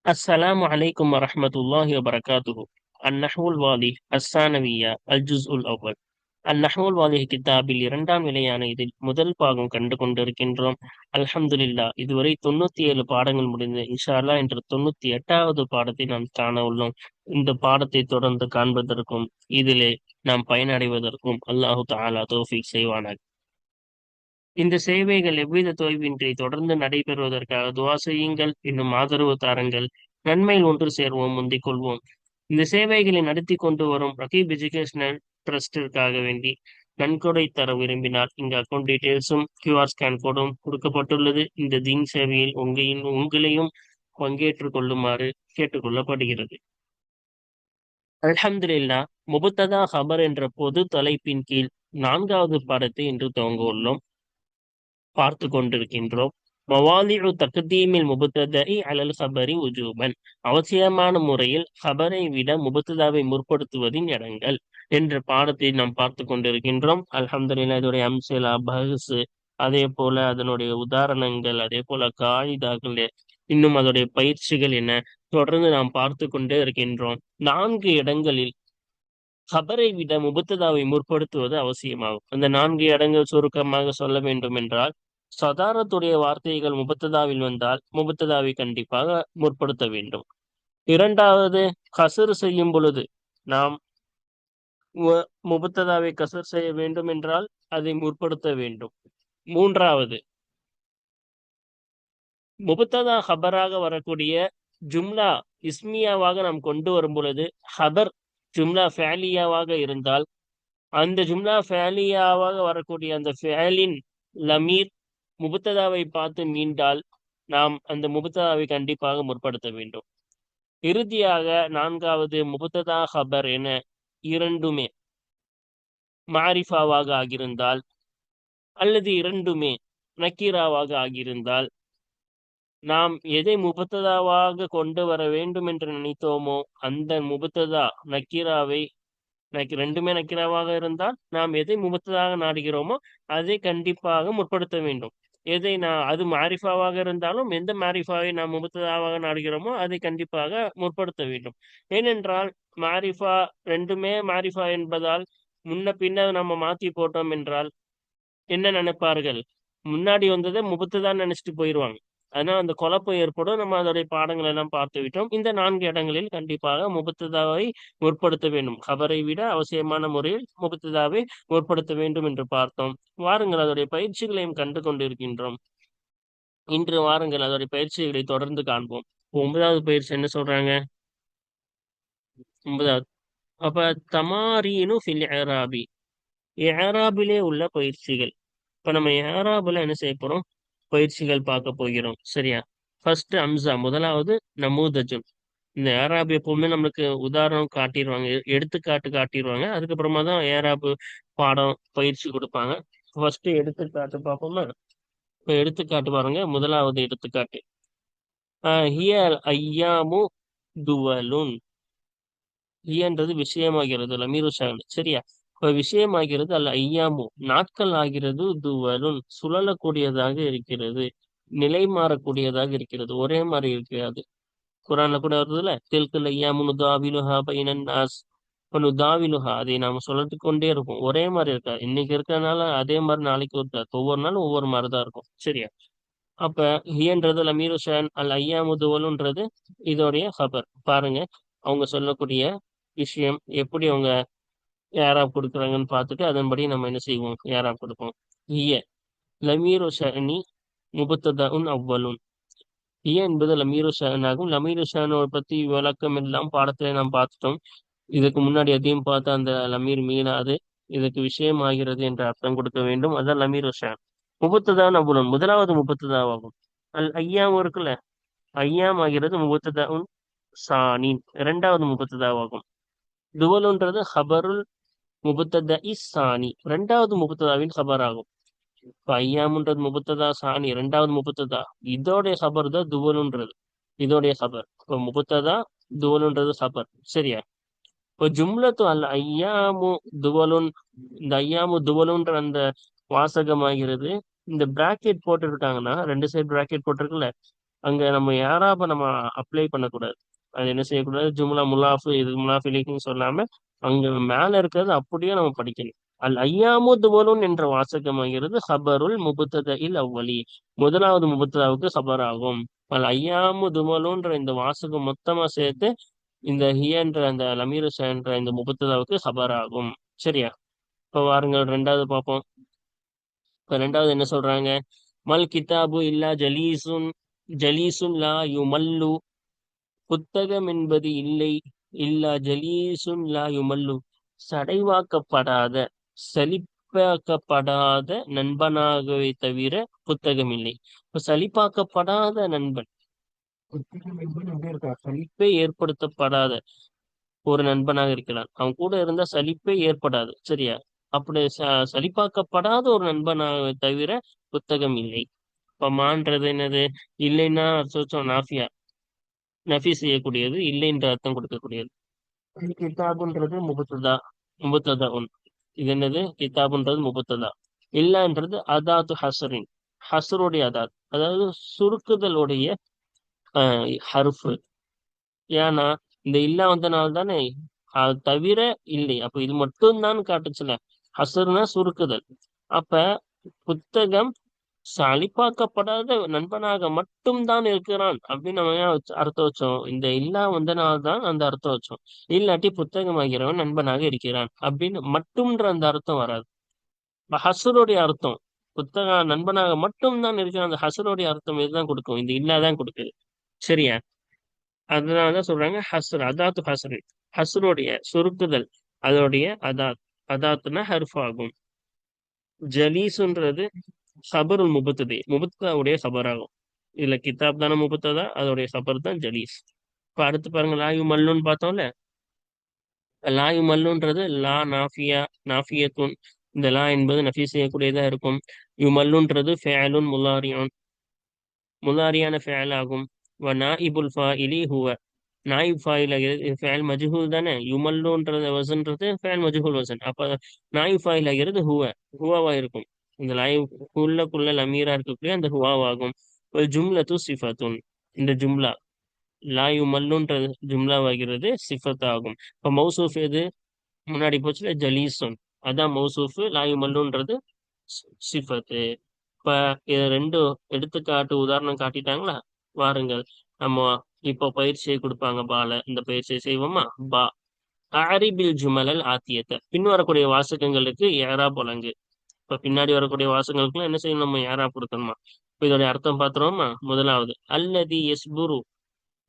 السلام عليكم ورحمة الله وبركاته. النحو الواضح الثانوية الجزء الأول. النحو الواضح கித்தாபில் இரண்டாம் நிலையான இதில் முதல் பாகம் கண்டு கொண்டிருக்கின்றோம். அல்ஹம்துலில்லாஹ், இதுவரை 97 பாடங்கள் முடிந்து இன்ஷா அல்லாஹ் இன்று 98வது பாடத்தை நாம் காண உள்ளோம். இந்த பாடத்தை தொடர்ந்து காண்பதற்கும் இதிலே நாம் பயனடைவதற்கும் அல்லாஹு தஆலா தௌஃபீக் செய்வானாக. இந்த சேவைகள் எவ்வித தொய்வின்றி தொடர்ந்து நடைபெறுவதற்காக துவா செய்யுங்கள். இன்னும் ஆதரவு தாருங்கள். நன்மையில் ஒன்று சேர்வோம், முந்திக் கொள்வோம். இந்த சேவைகளை நடத்தி கொண்டு வரும் ரகீப் எஜுகேஷனல் ட்ரஸ்டிற்காக வேண்டி நன்கொடை தர விரும்பினால் இங்கு அக்கௌண்ட் டீட்டெயில்ஸும் QR ஸ்கேன் கோடும் கொடுக்கப்பட்டுள்ளது. இந்த தீன் சேவையில் உங்களையும் பங்கேற்றுக் கொள்ளுமாறு கேட்டுக்கொள்ளப்படுகிறது. அல்ஹம்துலில்லாஹ், முபத்ததா ஹபர் என்ற பொது தலைப்பின் கீழ் 4வது பாடத்தை இன்று துவங்க உள்ளோம், பார்த்து கொண்டிருக்கின்றோம். மவாலிஉ தக்தீமில் முபத்ததஇ அலல் ஹபரி உஜூபன், அவசியமான முறையில் ஹபரை விட முபத்ததாவை முற்படுத்துவதின் இடங்கள் என்ற பாடத்தை நாம் பார்த்து கொண்டிருக்கின்றோம். அல்ஹம்துலில்லாஹ், இதோடைய அம்சிலா பஹ்ஸ், அதே போல அதனுடைய உதாரணங்கள், அதே போல காயிதாக்கள், இன்னும் அதோடைய பயிற்சிகள் என தொடர்ந்து நாம் பார்த்து கொண்டே இருக்கின்றோம். 4 இடங்களில் ஹபரை விட முபத்ததாவை முற்படுத்துவது அவசியமாகும். அந்த 4 இடங்கள் சுருக்கமாக சொல்ல வேண்டும் என்றால், சதாரத்துடைய வார்த்தைகள் முபத்ததாவில் வந்தால் முபத்ததாவை கண்டிப்பாக முற்படுத்த வேண்டும். இரண்டாவது, கசர் செய்யும் பொழுது நாம் முபத்ததாவை கசர் செய்ய வேண்டும் என்றால் அதை முற்படுத்த வேண்டும். மூன்றாவது, முபத்ததா ஹபராக வரக்கூடிய ஜும்லா இஸ்மியாவாக நாம் கொண்டு வரும் பொழுது ஹபர் ஜும்லா ஃபேலியாவாக இருந்தால் அந்த ஜும்லா ஃபேலியாவாக வரக்கூடிய அந்த ஃபேலின் லமீர் முபத்ததாவை பார்த்து மீண்டால் நாம் அந்த முபத்ததாவை கண்டிப்பாக முற்படுத்த வேண்டும். இறுதியாக 4வது, முபத்ததா ஹபர் என இரண்டுமே மாரிஃபாவாக ஆகியிருந்தால் அல்லது இரண்டுமே நக்கீராவாக ஆகியிருந்தால் நாம் எதை முபத்ததாவாக கொண்டு வர வேண்டும் என்று நினைத்தோமோ அந்த முபத்ததா நக்கீராவை, ரெண்டுமே நக்கீராவாக இருந்தால் நாம் எதை முபத்ததாக நாடுகிறோமோ அதை கண்டிப்பாக முற்படுத்த வேண்டும். அது மாரிஃபாவாக இருந்தாலும் எந்த மாரிஃபாவை நாம் முபத்ததாவாக நாடுகிறோமோ அதை கண்டிப்பாக முற்படுத்த வேண்டும். ஏனென்றால் மாரிஃபா ரெண்டுமே மாரிஃபா என்பதால் முன்ன பின்ன நம்ம மாத்தி போட்டோம் என்றால் என்ன நினைப்பார்கள், முன்னாடி வந்ததை முபத்ததான் நினைச்சிட்டு போயிடுவாங்க. அதனால அந்த குழப்பம் ஏற்படும். நம்ம அதோடைய பாடங்கள் எல்லாம் பார்த்து விட்டோம். இந்த 4 இடங்களில் கண்டிப்பாக முபத்ததாவை முற்படுத்த வேண்டும். ஹபரை விட அவசியமான முறையில் முபத்ததாவை முற்படுத்த வேண்டும் என்று பார்த்தோம். வாருங்கள், அதோடைய பயிற்சிகளையும் கண்டு கொண்டிருக்கின்றோம். இன்று வாருங்கள் அதோடைய பயிற்சிகளை தொடர்ந்து காண்போம். 9வது பயிற்சி என்ன சொல்றாங்க? 9வது, அப்ப தமாரீனு ஃபில் இஅராபி, இஅராபிலே உள்ள பயிற்சிகள். இப்ப நம்ம இஅராபுல என்ன செய்ய போறோம்? பயிற்சிகள் பார்க்க போகிறோம், சரியா? ஃபர்ஸ்ட் அம்சா, முதலாவது நமூதஜுன். இந்த ஏராப் எப்பவுமே நம்மளுக்கு உதாரணம் காட்டிடுவாங்க, எடுத்துக்காட்டு காட்டிடுவாங்க. அதுக்கப்புறமா தான் ஏராப் பாடம் பயிற்சி கொடுப்பாங்க. ஃபர்ஸ்ட் எடுத்துக்காட்டு பார்ப்போமா? இப்ப எடுத்துக்காட்டு பாருங்க. முதலாவது எடுத்துக்காட்டு, ஹியல் ஐயாமு துவலுன். ஹியன்றது விஷயமாகிறது, லமீரு ஷான், சரியா? இப்ப விஷயமாகிறது அல்ல ஐயாமு, நாட்கள் ஆகிறது, துவலுன் சுழலக்கூடியதாக இருக்கிறது, நிலை மாறக்கூடியதாக இருக்கிறது, ஒரே மாதிரி இருக்காது. குரான்ல கூட வருதுல்ல, தில்குல் ஐயாமு நுதாவிலுஹா பைனன் நாஸ். இப்ப நுதாவிலுஹா, அதை நாம சொல்லிட்டு கொண்டே இருக்கும், ஒரே மாதிரி இருக்கா. இன்னைக்கு இருக்கிறதுனால அதே மாதிரி நாளைக்கு இருக்காது, ஒவ்வொரு நாளும் ஒவ்வொரு மாதிரிதான் இருக்கும், சரியா? அப்ப ஹியன்றது லமீரு ஷான், அல் ஐயாமு துவலுன்றது இதோடைய ஹபர். பாருங்க, அவங்க சொல்லக்கூடிய விஷயம் எப்படி அவங்க ஏராப் கொடுக்குறாங்கன்னு பார்த்துட்டு அதன்படி நம்ம என்ன செய்வோம், ஏராப் கொடுப்போம். ஹிய லமீரு ஷஅனி முபத்ததஉன் அவ்வலுன். ஹிய என்பது லமீரு ஷஅனாகும். லமீரு ஷஅனை பத்தி விளக்கம் எல்லாம் பாடத்துல நாம் பார்த்துட்டோம். இதுக்கு முன்னாடி அதையும் பார்த்து அந்த லமீர் மீனாது, இதுக்கு விஷயம் ஆகிறது என்ற அர்த்தம் கொடுக்க வேண்டும். அதான் லமீரு ஷஅன். முபத்ததான் அவ்வலுன் முதலாவது முபத்ததாவாகும். அல் ஐயாம் இருக்குல்ல, ஐயாம் ஆகிறது முபத்ததஉன் சானின் இரண்டாவது முபத்ததாவாகும். துவலுன்றது ஹபருல் முபத்தத இஸ்ஸானி, இரண்டாவது முபத்ததாவின் ஹபர் ஆகும். இப்ப ஐயாமுன்றது முபத்ததா, சாணி இரண்டாவது முபத்ததா, இதோடைய ஹபர் தான் துவலுன்றது, இதோடைய ஹபர். இப்ப முபத்ததா துவலுன்றது ஹபர், சரியா? இப்போ ஜும்லத்து அல்ல ஐயாமு துவலுன், இந்த ஐயாமு துவலுன்ற அந்த வாசகமாகிறது. இந்த பிராக்கெட் போட்டிருக்காங்கன்னா, ரெண்டு சைடு பிராக்கெட் போட்டிருக்குல்ல, அங்க நம்ம யாராப நம்ம அப்ளை பண்ணக்கூடாது. அது என்ன செய்யக்கூடாது, ஜும்லா முலாஃபு இது முலாஃப் இலைஹின்னு சொல்லாம அங்க மேல இருக்கிறது அப்படியே நம்ம படிக்கணும். அல் ஐயாமு துவலுன் என்ற வாசகமாகிறது ஹபருல் முபுத்ததஇல் அவ்வலி, முதலாவது முபுத்ததாவுக்கு ஹபர் ஆகும். அல் ஐயாமு துவலுன்ற இந்த வாசகம் மொத்தமா சேர்த்து இந்த ஹியன்ற அந்த லமீருஷ என்ற இந்த முபுத்ததாவுக்கு ஹபர் ஆகும். சரியா? இப்ப வாருங்கள் ரெண்டாவது பார்ப்போம். இப்ப ரெண்டாவது என்ன சொல்றாங்க, மல் கிதாபு இல்லா ஜலீசுன் ஜலீசுன் லா யுமல்லு, புத்தகம் என்பது இல்லை, இல்லா ஜலீசுன் லா யுமல்லு, சடைவாக்கப்படாத சலிப்பாக்கப்படாத நண்பனாகவே தவிர புத்தகம் இல்லை. இப்ப சலிப்பாக்கப்படாத நண்பன், புத்தகம் என்பது எப்படி இருக்கா, சலிப்பே ஏற்படுத்தப்படாத ஒரு நண்பனாக இருக்கிறான். அவன் கூட இருந்தா சலிப்பே ஏற்படாது. சரியா? அப்படி சலிப்பாக்கப்படாத ஒரு நண்பனாக தவிர புத்தகம் இல்லை. இப்ப மான்றது என்னது, இல்லைன்னா அர்த்தம் நாஃபியா, நஃபி செய்யக்கூடியது, இல்லைன்ற அர்த்தம் கொடுக்கக்கூடியது. கிதாபுன்றது முபத்ததா, முபத்ததா ஒன். இது என்னது, கிதாபுன்றது முபத்ததா. இல்லன்றது அதாத்து ஹசரின், ஹசருடைய அதாத், அதாவது சுருக்குதலுடைய ஹர்ஃபு. ஏன்னா இந்த இல்லா வந்தனால தானே, அது தவிர இல்லை, அப்ப இது மட்டும் தான் காட்டுச்சுல. ஹசர்னா சுருக்குதல். அப்ப புத்தகம் சலிப்பாக்கப்படாத நண்பனாக மட்டும் தான் இருக்கிறான் அப்படின்னு நம்ம ஏன் அர்த்தம் வச்சோம், இந்த இல்லா வந்தனால தான் அந்த அர்த்தம் வச்சோம். இல்லாட்டி புத்தகமாகிறவன் நண்பனாக இருக்கிறான் அப்படின்னு மட்டும்ன்ற அந்த அர்த்தம் வராது. இப்ப ஹசருடைய அர்த்தம், புத்தகம் நண்பனாக மட்டும் தான் இருக்கிறான், அந்த ஹசருடைய அர்த்தம் இதுதான் கொடுக்கும், இந்த இல்லாதான் கொடுக்குது. சரியா? அதனாலதான் சொல்றாங்க ஹஸ்ர், அதாத்து ஹஸ்ரு, ஹஸ்ருடைய சுருக்குதல், அதோடைய அதாத், அதாத்துனா ஹர்ஃப் ஆகும். ஜலீசுன்றது சபருல் முபத்ததி, முபத்தாவுடைய சபர் ஆகும். இதுல கிதாப் தானே முபத்ததா, அதோடைய சபர் தான் ஜலீஸ். இப்ப அடுத்து பாருங்க, லாயு மல்லுன்னு பார்த்தோம்ல. லாயு மல்லுன்றது லா நாஃபியா, நாஃபியத்துன், இந்த லா என்பது நஃபி செய்யக்கூடியதா இருக்கும். யு மல்லுன்றது ஃபேலுன் முலாரியான், முலாரியான ஃபேல் ஆகும். வ நாஇபுல் ஃபாயிலி ஹுவ, நாயிப் ஃபாயில் ஆகிறது, இது ஃபேல் மஜ்ஹூல் தானே. யுமல்லுன்றது வசன்றது ஃபேல் மஜ்ஹூல் வசன். அப்ப நாயிப் ஃபாயில் ஆகிறது ஹுவ, ஹுவாவா இருக்கும். இந்த லாயிப் குள்ள லமீரா இருக்கக்கூடிய அந்த ஹுவாவாகும். ஒரு ஜும்லத்து சிஃபத்துன், இந்த ஜும்லா லா யுமல்லுன்றது ஜும்லாவாகிறது, சிஃபத் ஆகும். இப்ப மௌசூஃப் எது முன்னாடி போச்சுல, ஜலீசுன், அதான் மௌசூஃபு. லா யுமல்லுன்றது சிஃபத்து. இப்ப இது ரெண்டு எடுத்துக்காட்டு உதாரணம் காட்டிட்டாங்களா, வாருங்கள் நம்ம இப்போ பயிற்சியை கொடுப்பாங்க பால, இந்த பயிற்சியை செய்வோமா. பா அரிபில் ஜுமலல் ஆத்தியத்தை, பின் வரக்கூடிய வாசகங்களுக்கு ஏராப் வழங்கு. இப்ப பின்னாடி வரக்கூடிய வாசகங்களுக்குலாம் என்ன செய்யணும், நம்ம ஏராப் கொடுக்கணுமா. இப்ப இதோடைய அர்த்தம் பாத்துருவோமா. முதலாவது, அல்லதி எஸ்புரு,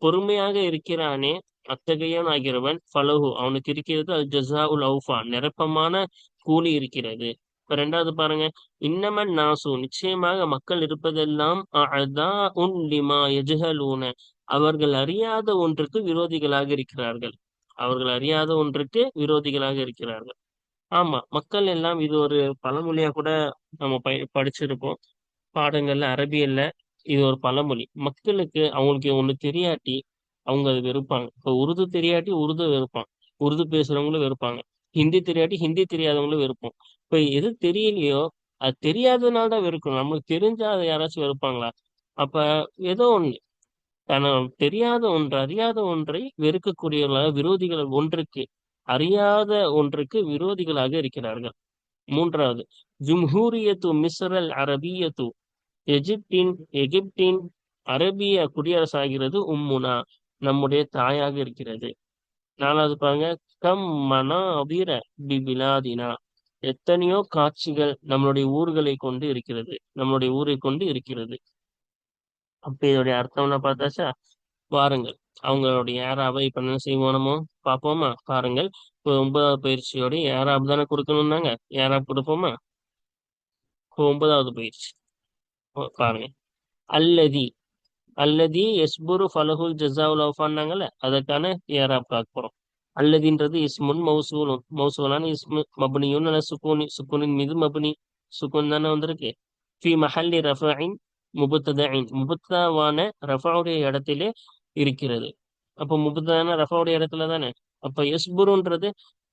பொறுமையாக இருக்கிறானே, அத்தகையவன் ஆகிறவன், ஃபலஹு அவனுக்கு இருக்கிறது, அல் ஜஸா உல் அவுஃபா நிரப்பமான கூலி இருக்கிறது. இப்ப ரெண்டாவது பாருங்க, இன்னமன் நாசு நிச்சயமாக மக்கள் இருப்பதெல்லாம் அஅதா உன் லிமா யஜ்ஹலூன, அவர்கள் அறியாத ஒன்றுக்கு விரோதிகளாக இருக்கிறார்கள். அவர்கள் அறியாத ஒன்றுக்கு விரோதிகளாக இருக்கிறார்கள். ஆமா, மக்கள் எல்லாம், இது ஒரு பழமொழியா கூட நம்ம படிச்சிருப்போம் பாடங்கள்ல, அரபியல்ல. இது ஒரு பழமொழி. மக்களுக்கு அவங்களுக்கு ஒண்ணு தெரியாட்டி அவங்க அதை வெறுப்பாங்க. இப்போ உருது தெரியாட்டி உருது வெறுப்பான், உருது பேசுறவங்களும் வெறுப்பாங்க. ஹிந்தி தெரியாட்டி ஹிந்தி தெரியாதவங்களும் வெறுப்போம். இப்போ எது தெரியலையோ அது தெரியாததுனால தான் வெறுக்கணும். நம்மளுக்கு தெரிஞ்சா அதை யாராச்சும் வெறுப்பாங்களா? அப்ப ஏதோ ஒண்ணு, தெரியாத ஒன்று, அறியாத ஒன்றை வெறுக்கக்கூடியவர்களாக, விரோதிகள் ஒன்றுக்கு, அறியாத ஒன்றுக்கு விரோதிகளாக இருக்கிறார்கள். மூன்றாவது, ஜும்ஹூரியத்து மிஸ்ரல் அரபியத்து, எகிப்தின் அரபிய குடியரசாகிறது உம்முனா, நம்முடைய தாயாக இருக்கிறது. நாலாவது பாருங்க, கம் மனாதிர பிபிலாதினா, எத்தனையோ காட்சிகள் நம்மளுடைய ஊர்களை கொண்டு இருக்கிறது, நம்மளுடைய ஊரை கொண்டு இருக்கிறது. அப்ப இதோடைய அர்த்தம்னா பார்த்தாச்சா. வாருங்கள் அவங்களுடைய ஏராபை இப்ப என்ன செய்வோம், நம்ம பார்ப்போமா. பாருங்கள், இப்போ 9வது பயிற்சியோட ஏராப் தானே கொடுக்கணும்னாங்க, ஏராப் கொடுப்போமா. இப்போ 9வது பயிற்சி பாருங்க, அல்லதி, அல்லதி எஸ்புரு ஃபலஹுல் ஜஸாவுல் அவுஃபான்னாங்கல்ல, அதற்கான ஏராப் பார்க்க போறோம். அல்லதின்றது இஸ்முன் மௌசூலுன், மௌசூலான இஸ்மு, மப்னியுன் அல சுக்கூனி, சுக்கூனின் மீது மப்னி, சுக்கூன் தானே வந்திருக்கு. ஃபி மஹல்லி ரஃபஇன் முபத்ததஇன், முபத்தவான ரஃபவுடைய இடத்திலே இருக்கிறது. அப்போ முபத்ததான ரஃபவுடைய இடத்துல தானே. அப்ப எஸ்புருன்றது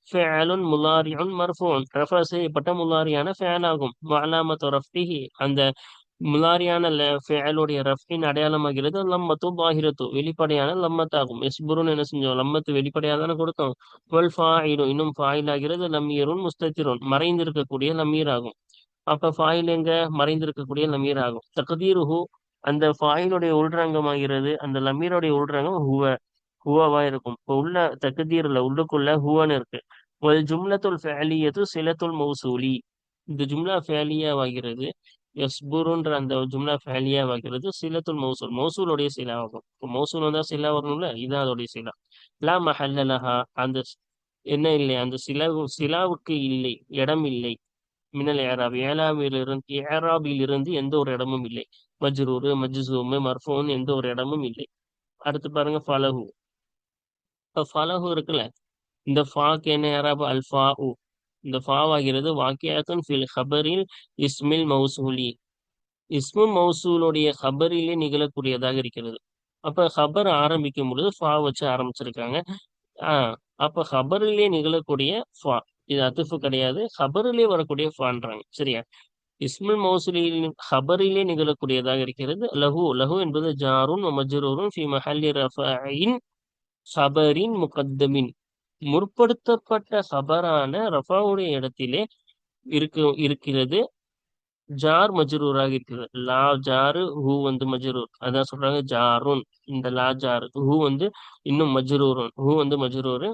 ஃபஅலுன் முலாரிஉன் மர்ஃபூன், ரஃபா செய்யப்பட்ட முலாரியான ஃபஅல் ஆகும். வஅலாமத்து ரஃபிஹி, அந்த முலாரியான ஃபேலுடைய ரஃபின் அடையாளமாகிறது லம்மத்து பாஹிரத்து வெளிப்படையான லம்மத்தாகும். எஸ்புருன்னு என்ன செஞ்சோம்? லம்மத்து வெளிப்படையாக தானே கொடுத்தோம். வல் ஃபாயிலும் இன்னும் ஃபாயில் ஆகிறது லம்மீருன் முஸ்தத்திருன் மறைந்திருக்கக்கூடிய லம்மீர் ஆகும். அப்ப ஃபாயில் எங்க? மறைந்திருக்கக்கூடிய லமீர் ஆகும். தக்தீருஹு அந்த ஃபாயிலுடைய உள்ரங்கமாகிறது, அந்த லமீருடைய உள்ரங்கம் ஹுவவா இருக்கும். இப்போ உள்ள தக்தீர்ல உள்ளுக்குள்ள ஹுவன்னு இருக்கு. ஒரு ஜும்லத்துல் ஃபஅலியத்து சிலத்துல் மௌசூலி இந்த ஜும்லா ஃபேலியாவாகிறது. யஸ்புருன்ற அந்த ஜும்லா ஃபேலியாவாகிறது சிலத்துல் மௌசூல் மௌசூலுடைய சிலா ஆகும். இப்போ மௌசூல் வந்தா சிலா வரணும்ல, இதான் அதோடைய சிலா. லா மஹல்ல லஹா அந்த என்ன இல்லை, அந்த சிலாவுக்கு இல்லை, இடம் இல்லை. மினல் ஏராப் ஏராபிலிருந்து எந்த ஒரு இடமும் இல்லை. மஜ்ரூரு மஜ்சூமு மர்ஃபூன் எந்த ஒரு இடமும் இல்லை. அடுத்து பாருங்க ஃபலஹு. இப்ப ஃபலஹு இருக்குல்ல, இந்த ஃபாக்கு என்ன ஏராபு அல் ஃபா உ இந்த ஃபாவாகிறது வாக்கியாத்துன் ஃபில் ஹபரில் இஸ்மில் மௌசூலி இஸ்மு மௌசூலுடைய ஹபரிலே நிகழக்கூடியதாக இருக்கிறது. அப்ப ஹபர் ஆரம்பிக்கும் பொழுது ஃபா வச்சு ஆரம்பிச்சிருக்காங்க. ஆஹ் அப்ப ஹபரிலே நிகழக்கூடிய ஃபா, இது அத்துஃபு கிடையாது, ஹபரிலே வரக்கூடிய ஃபான்றாங்க. சரியா? இஸ்முல் மௌசூலின் ஹபரிலே நிகழக்கூடியதாக இருக்கிறது. லஹு லஹு என்பது ஜாருன் மஜ்ரூருன் ஃபி மஹல்லி ரஃபஇன் ஹபரின் முகத்தமின் முற்படுத்தப்பட்ட ஹபரான ரஃபாவுடைய இடத்திலே இருக்கிறது. ஜார் மஜ்ரூராக இருக்கிறது. லா ஜாரு ஹூ வந்து மஜ்ரூர், அதான் சொல்றாங்க ஜாருன். இந்த லா ஜாரு ஹூ வந்து இன்னும் மஜ்ரூருன், ஹூ வந்து மஜ்ரூரு.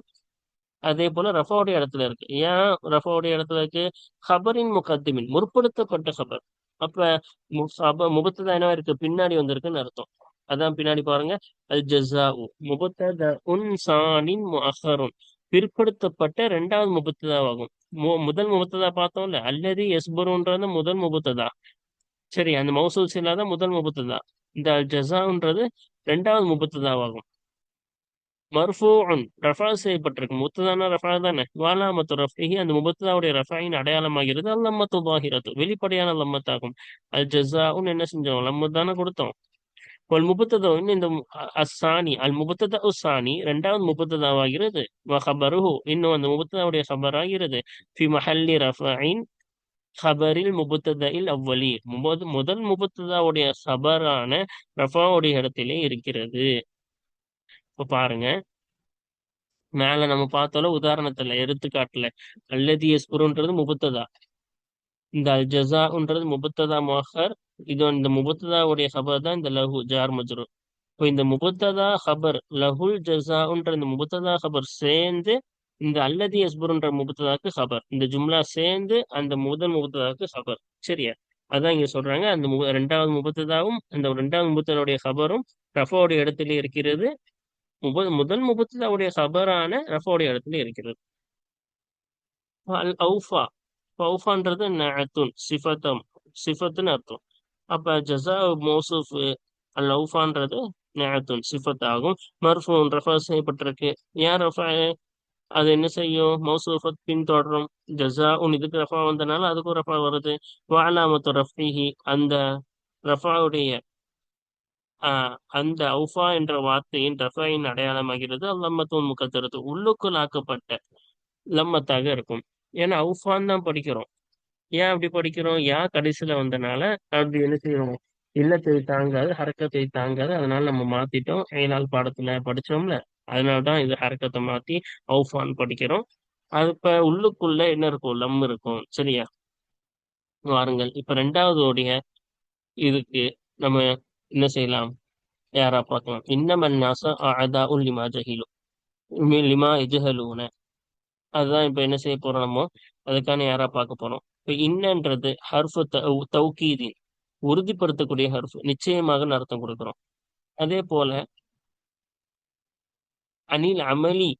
அதே போல ரஃபாவுடைய இடத்துல இருக்கு. ஏன் ரஃபாவுடைய இடத்துல இருக்கு? ஹபரின் முகத்திமின் முற்படுத்தப்பட்ட ஹபர். அப்ப முபத்ததா என்னவா இருக்கு? பின்னாடி வந்திருக்குன்னு அர்த்தம். அதான் பின்னாடி பாருங்க, அல் ஜஸாஉ முபத்தத உன் சானின் முஅஹ்ஹருன் பிற்படுத்தப்பட்ட இரண்டாவது முபத்ததாவாகும். முதல் முபத்ததா பார்த்தோம்ல, அல்லது எஸ்பருன்றது முதல் முபத்ததா. சரி, அந்த மௌசூல் சில்லாத முதல் முபத்ததா. இந்த அல் ஜஸான்றது இரண்டாவது முபத்ததாவாகும். மர்ஃபூஉன் ரஃபா செய்யப்பட்டிருக்கு. முத்ததான ரஃபா தானே. வாலாமத்து ரஃபிஹி அந்த முபத்ததாவுடைய ரஃபாயின் அடையாளமாகிறது அல் லம்மத்து ظாஹிரத்து வெளிப்படையான லம்மத்தாகும். அல் ஜஸாஉன் என்ன செஞ்சோம்? லம்மத் தானே கொடுத்தோம். வல் முபத்ததா இந்த அஸ்ஸானி அல் முபத்ததா உஸ்ஸானி இரண்டாவது முபத்ததாவாகிறது. வ ஹபருஹு இன்னும் அந்த முபத்ததாவுடைய ஹபராகிறது. ஃபி மஹல்லி ரஃபஇன் ஹபரில் முபத்ததில் அவ்வலி முதல் முபத்ததாவுடைய ஹபரான ரஃபாவுடைய இடத்திலே இருக்கிறது. இப்ப பாருங்க, மேல நம்ம பார்த்தோம்ல உதாரணத்துல எடுத்துக்காட்டுல அல்லதி எஸ்புருன்றது முபத்ததா, இந்த அல் ஜஸான்றது முபத்ததா முஅக்கர். இது இந்த முபத்ததாவுடைய ஹபர் தான் இந்த லஹு ஜார் மஜ்ரூர். இப்போ இந்த முபத்ததா ஹபர் லஹுல் ஜஸான்ற இந்த முபத்ததா ஹபர் சேர்ந்து இந்த அல்லதி எஸ்புருன்ற முபத்ததாக்கு ஹபர், இந்த ஜும்லா சேர்ந்து அந்த முதல் முபத்ததாக்கு ஹபர். சரியா? அதான் இங்க சொல்றாங்க, அந்த ரெண்டாவது முபத்ததாவும் அந்த ரெண்டாவது முபத்ததாவுடைய ஹபரும் ரஃபாவுடைய இடத்துல இருக்கிறது. முதல் முபத்ததாவுடைய ஹபரான ரஃபாவுடைய இடத்துல இருக்கிறது. அல் அவுஃபா அவுஃபான்றது நஅத்துன் சிஃபத்துன்னு அர்த்தம். அப்ப ஜஸா மௌசூஃப் அல் அவுஃபான்றது நஅத்துன் சிஃபத் ஆகும். மர்ஃபூன் ரஃபா செய்யப்பட்டிருக்கு. ஏன் ரஃபா? அது என்ன செய்யும்? மௌசூஃபத் பின்தொடரும். ஜஸா இதுக்கு ரஃபா வந்தனால அதுக்கும் ரஃபா வருது. வஅலாமத்து ரஃபிஹி அந்த ரஃபாவுடைய அந்த அவுஃபா என்ற வார்த்தையின் ரஃபாயின் அடையாளமாகிறது அல்லம்மத்துன் முகத்தரத்து உள்ளுக்குள் ஆக்கப்பட்ட லம்மத்தாக இருக்கும். ஏன்னா அவுஃபான் தான் படிக்கிறோம். ஏன் அப்படி படிக்கிறோம்? கடைசியில வந்தனால அப்படி என்ன செய்யறோம்? இல்லத்தை தாங்காது, ஹரக்கத்தை தாங்காது, அதனால நம்ம மாத்திட்டோம். ஏழாள் பாடத்துல படிச்சோம்ல, அதனாலதான் இது ஹரக்கத்தை மாத்தி அவுஃபான் படிக்கிறோம். அது இப்ப உள்ளுக்குள்ள என்ன இருக்கும்? லம் இருக்கும். சரியா? வாருங்கள் இப்ப ரெண்டாவது உடைய இதுக்கு நம்ம என்ன செய்யலாம்? யாரா பார்க்கலாம். இன்னமன் நாச அஅதா லிமா ஜஹிலு லிமா எஜஹலூன. அதுதான் இப்ப என்ன செய்ய போறோம் நம்ம? அதுக்கான யாரா பார்க்க போறோம். இப்ப இன்னன்றது ஹர்ஃபு தௌகீதின் உறுதிப்படுத்தக்கூடிய ஹர்ஃப், நிச்சயமாக அர்த்தம் கொடுக்கிறோம். அதே போல அனில் அமலி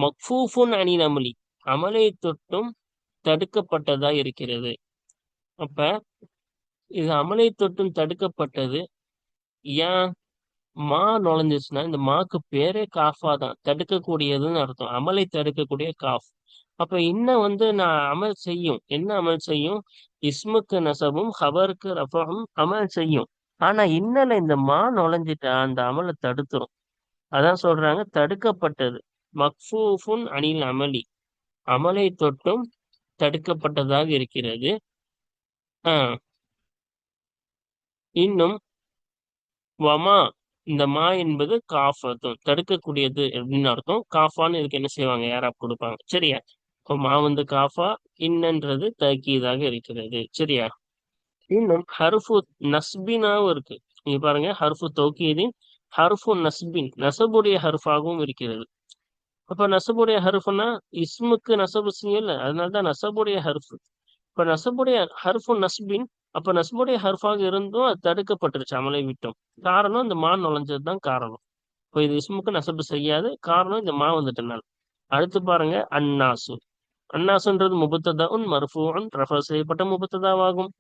மக்ஃபூஃபுன் அனில் அமலி அமலை தொட்டும் தடுக்கப்பட்டதா இருக்கிறது. அப்ப இது அமலை தொட்டும் தடுக்கப்பட்டது. ஏன்? மா நுழைஞ்சிச்சுன்னா இந்த மாக்கு பேரே காஃபா தான், தடுக்கக்கூடியதுன்னு அர்த்தம். அமலை தடுக்கக்கூடிய காஃப். அப்ப இன்ன நான் அமல் செய்யும். என்ன அமல் செய்யும்? இஸ்முக்கு நசபும் ஹபருக்கு ரஃபஹும் அமல் செய்யும். ஆனா இன்னல இந்த மா நுழைஞ்சிட்டா அந்த அமலை தடுத்துரும். அதான் சொல்றாங்க தடுக்கப்பட்டது. மக்ஃபூஃபுன் அனில் அமலி அமலை தொட்டும் தடுக்கப்பட்டதாக இருக்கிறது. ஆஹ் இன்னும் வமா, இந்த மா என்பது காஃபத்தும் தடுக்கக்கூடியது அப்படின்னு அர்த்தம். காஃபான்னு இதுக்கு என்ன செய்வாங்க, யாராப் கொடுப்பாங்க. சரியா? இப்போ மா வந்து காஃபா, இன்னன்றது தக்கீதாக இருக்கிறது. சரியா? இன்னும் ஹர்ஃபு நஸ்பினாவும் இருக்கு. நீங்க பாருங்க, ஹர்ஃபு தௌகீதின், ஹர்ஃபு நஸ்பின், நசபுடைய ஹர்ஃபாகவும் இருக்கிறது. அப்ப நசபுடைய ஹர்ஃப்னா இஸ்முக்கு நசபு செய்யல, அதனாலதான் நசபுடைய ஹர்ஃப். இப்ப நசபுடைய ஹர்ஃபு நஸ்பின், அப்ப நஸ்புடைய ஹர்ஃபாக இருந்தும் அது தடுக்கப்பட்டுருச்சு, அமலை விட்டோம். காரணம் இந்த மா நுழைஞ்சதுதான் காரணம். இப்போ இது இஸ்முக்கு நசபு செய்யாது, காரணம் இந்த மா வந்துட்டனால. அடுத்து பாருங்க, அன்னாசு. அன்னாசுன்றது முபத்ததாஉன் மர்ஃபூஉன், ரஃபா செய்யப்பட்ட முபத்ததாவாகும்.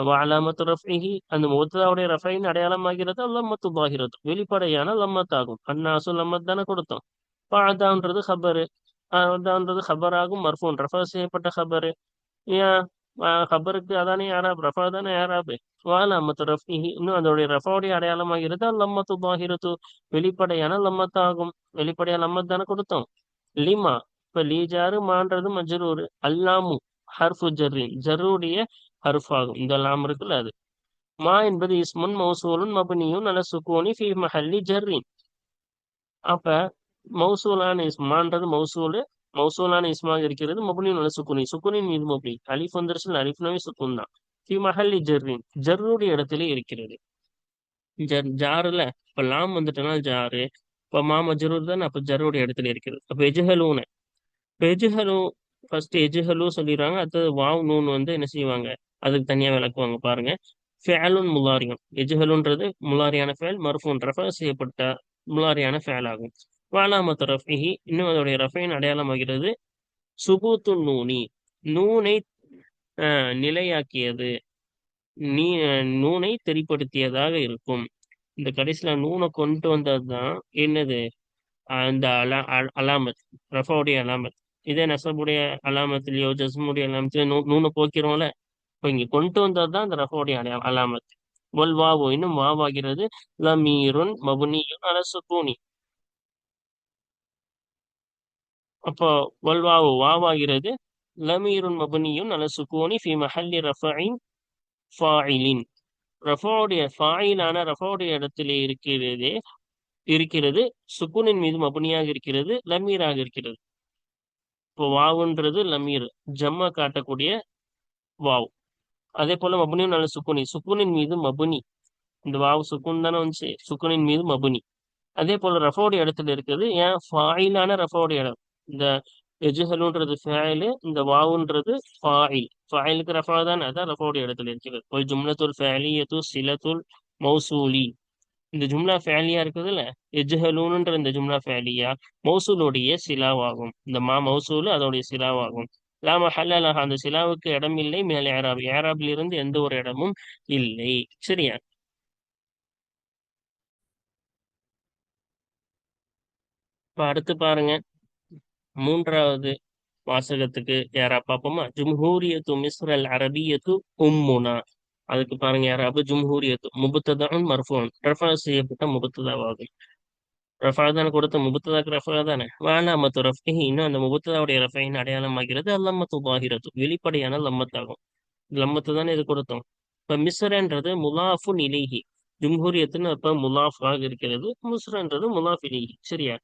வஅலாமத்து ரஃபிஹி, அந்த முபத்ததாவுடைய ரஃபையின் அடையாளமாகிறது லம்மத்து தாஹிரத்து, வெளிப்படையான லம்மத்தாகும். அன்னாசு லம்மத் தானே கொடுத்தோம். அதான்றது ஹபரு, அதான்றது ஹபராகும். மர்ஃபூன் ரஃபா செய்யப்பட்ட ஹபரு. ஏன் ஹபருக்கு அதானே யாராப், ரஃபா தானே யாராபு. வஅலாமத்து ரஃபிஹி, இன்னும் அதோடைய ரஃபாவுடைய அடையாளமாகிறது லம்மத்து தாஹிரத்து, வெளிப்படையான லம்மத்தாகும். வெளிப்படையான லம்மத் தானே கொடுத்தோம். லிமா, இப்ப லீஜாரு மான்றது மஜ்ரூரு. அல்லாமு ஹர்ஃபு ஜர்ரின், ஜர்ருடைய ஹர்ஃப் ஆகும். இந்த லாம் இருக்குல்ல அது. மா என்பது இஸ்முன் மௌசூலுன் மப்னியுன் அல சுக்கூனி ஃபி மஹல்லி ஜர்ரின். அப்ப மௌசூலான இஸ்மான்றது மௌசூலு, மௌசூலான இஸ்மாக இருக்கிறது. மப்னியுன் அல சுக்கூனி, சுக்கூனின் மீது மப்னி. அலிஃப் வந்துருச்சு, அலிஃப்னாவே சுக்கூன் தான். ஃபி மஹல்லி ஜர்ரின், ஜர்ருடைய இடத்திலே இருக்கிறது. ஜாருல இப்ப லாம் வந்துட்டனா ஜாரு. இப்ப மா மஜ்ரூர் தானே, அப்ப ஜர்ருடைய இடத்துல இருக்கிறது. அப்ப எஜ்ஹலூன, இப்ப எஜ்ஹலு, ஃபர்ஸ்ட் எஜ்ஹலு சொல்லிடுறாங்க. அடுத்தது வாவ் நூன் வந்து என்ன செய்வாங்க, அதுக்கு தனியா விளக்குவாங்க பாருங்க. ஃபிஅலுன் முலாரியும், எஜ்ஹலுன்றது முலாரியான ஃபேல், மர்ஃபூன் ரஃபா செய்யப்பட்ட முலாரியான ஃபேல் ஆகும். வஅலாமத்து ரஃபிஹி, இன்னும் அதோடைய ரஃபையின் அடையாளமாகிறது சுபூத்து நூனி, நூனை நிலையாக்கியது, நீ நூனை தெரிப்படுத்தியதாக இருக்கும். இந்த கடைசியில நூனை கொண்டு வந்ததுதான் என்னது, இந்த அலாமத், ரஃபாவுடைய அலாமத். இதே நசபுடைய அலாமத்திலேயோ ஜஸ்முடைய அலாமத்திலேயோ நூனை போக்கிறோம்ல, இப்போ இங்க கொண்டு வந்ததுதான் இந்த ரஃபாவுடைய அலாமத். வல் வாவு, இன்னும் வாவாகிறது லமீருன் மபுனியுன் அல சுக்கூனி. அப்போ வல் வாவு வாவாகிறது லமீருன் மபுனியுன் அல சுக்கூனி ஃபி மஹல்லி ரஃபஇன் ஃபாயிலின், ரஃபாவுடைய ஃபாயிலான ரஃபாவுடைய இடத்திலே இருக்கிறது. சுக்குனின் மீது மபுனியாக இருக்கிறது, லமீராக இருக்கிறது. இப்போ வாவுன்றது லமீர், ஜம்மா காட்டக்கூடிய வாவ். அதே போல மபுனியும் நல்ல சுக்குனி, சுக்குனின் மீது மபுனி. இந்த வாவு சுக்குன் தானே வந்துச்சு, சுக்குனின் மீது மபுனி. அதே போல ரஃபாவுடைய இடத்துல இருக்குது. ஏன் ஃபாயிலான ரஃபாவுடைய இடம். இந்த எஜுஹலுன்றது ஃபேயிலு, இந்த வாவுன்றது ஃபாயில். ஃபாயிலுக்கு ரஃபா தானே, அதான் ரஃபாவுடைய இடத்துல இருக்கிறது. ஒரு ஜும்லத்துல் ஃபேலியத்து சிலத்துல் மௌசூலி, இந்த ஜும்லா ஃபேலியா இருக்குதுல்ல, எஜ்ஹலூன்ன்ற இந்த ஜும்லா ஃபேலியா மௌசூலுடைய சிலாவாகும். இந்த மா மௌசூலு அதோடைய சிலாவாகும். லா மஹல்ல லஹா, அந்த சிலாவுக்கு இடம் இல்லை. மேல் ஏராப், ஏராபில் இருந்து எந்த ஒரு இடமும் இல்லை. சரியா? இப்ப அடுத்து பாருங்க, மூன்றாவது வாசகத்துக்கு யாரா பார்ப்போமா. ஜும்ஹூரியத்து மிஸ்ரல் அரபியத்து உம்முனா, அதுக்கு பாருங்க யாராபு. ஜும்ஹூரியத்து முபத்ததான் மர்ஃபூன், ரஃபா செய்யப்பட்ட முபத்ததாவாகும். ரஃபா தானே கொடுத்த, முபத்ததாக்கு ரஃபா தானே. வாலாமத்து ரஃபிஹி, இன்னும் அந்த முபத்ததாவுடைய ரஃபையின் அடையாளமாகிறது அல்லம்மத்து தாஹிரத்து, வெளிப்படையான லம்மத்தாகும். லம்மத்து தானே இது கொடுத்தோம். இப்ப மிஸ்ரன்றது முலாஃபுன் இலைஹி, ஜும்ஹூரியத்துன்னு அப்ப முலாஃபாக இருக்கிறது. முஸ்ரன்றது முலாஃப் இலைஹி. சரியா?